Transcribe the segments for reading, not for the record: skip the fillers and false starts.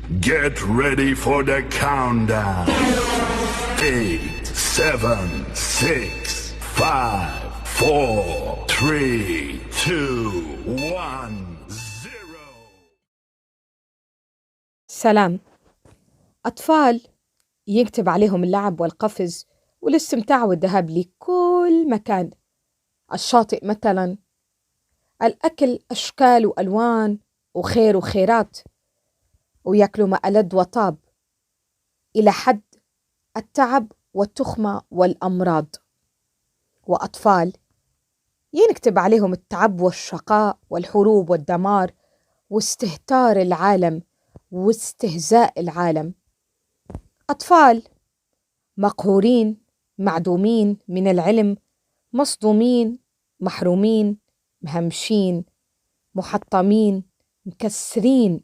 Get ready for the countdown. 8, 7, 6, 5, 4, 3, 2, 1, 0. سلام. أطفال يكتب عليهم اللعب والقفز والاستمتاع والذهاب لكل مكان. الشاطئ مثلا، الأكل أشكال وألوان وخير وخيرات، ويأكلوا ما ألد وطاب، إلى حد التعب والتخمة والأمراض. وأطفال ينكتب عليهم التعب والشقاء والحروب والدمار واستهتار العالم واستهزاء العالم. أطفال مقهورين، معدومين من العلم، مصدومين، محرومين، مهمشين، محطمين، مكسرين،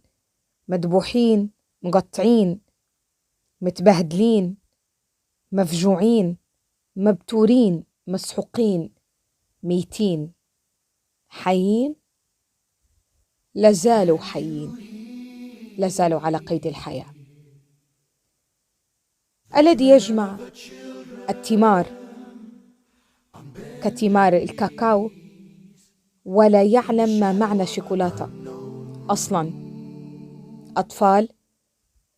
مذبوحين، مقطعين، متبهدلين، مفجوعين، مبتورين، مسحوقين، ميتين، حيين، لازالوا حيين، لازالوا على قيد الحياة. الذي يجمع الثمار كثمار الكاكاو ولا يعلم ما معنى شوكولاتة أصلاً. أطفال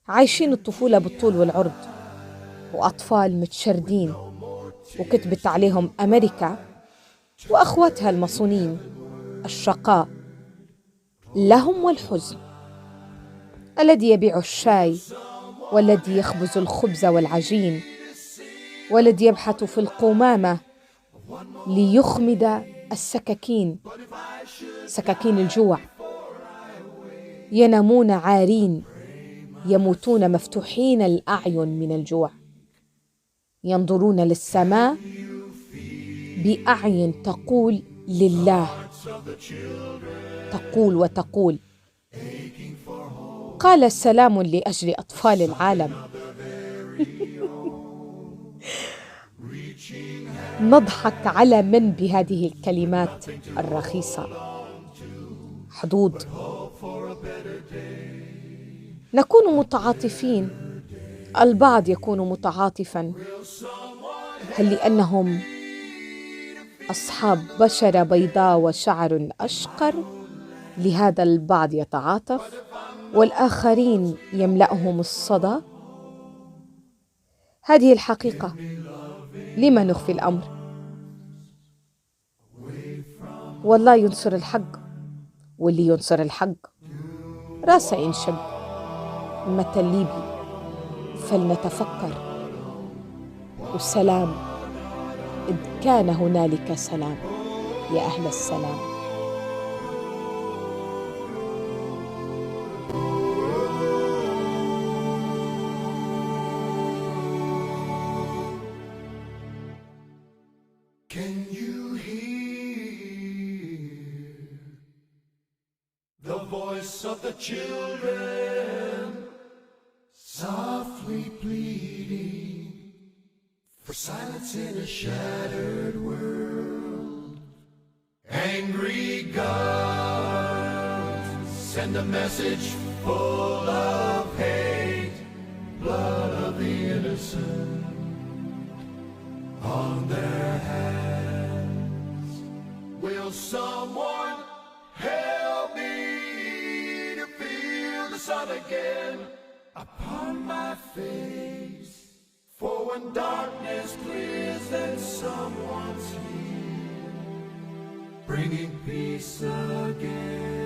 عايشين الطفولة بالطول والعرض، وأطفال متشردين وكتبت عليهم أمريكا وأخواتها المصونين. الشقاء لهم والحزن، الذي يبيع الشاي والذي يخبز الخبز والعجين والذي يبحث في القمامة ليخمد السكاكين، سكاكين الجوع. ينامون عارين، يموتون مفتوحين الأعين من الجوع، ينظرون للسماء بأعين تقول لله، تقول وتقول. قال سلام لأجل أطفال العالم. نضحك على من بهذه الكلمات الرخيصة. حدود. نكون متعاطفين، البعض يكون متعاطفاً، هل لأنهم أصحاب بشرة بيضاء وشعر أشقر لهذا البعض يتعاطف والآخرين يملأهم الصدى؟ هذه الحقيقة، لما نخفي الأمر؟ والله ينصر الحق، واللي ينصر الحق راسه ينشق. متى الليبي فلنتفكر، والسلام إذ كان هنالك سلام يا أهل السلام. Can you hear the voice of the children softly pleading for silence in a shattered world? Angry gods send a message full of hate, blood of the innocent on their hands. Will someone help me to feel the sun again upon my face? For when darkness clears, then someone's here, bringing peace again.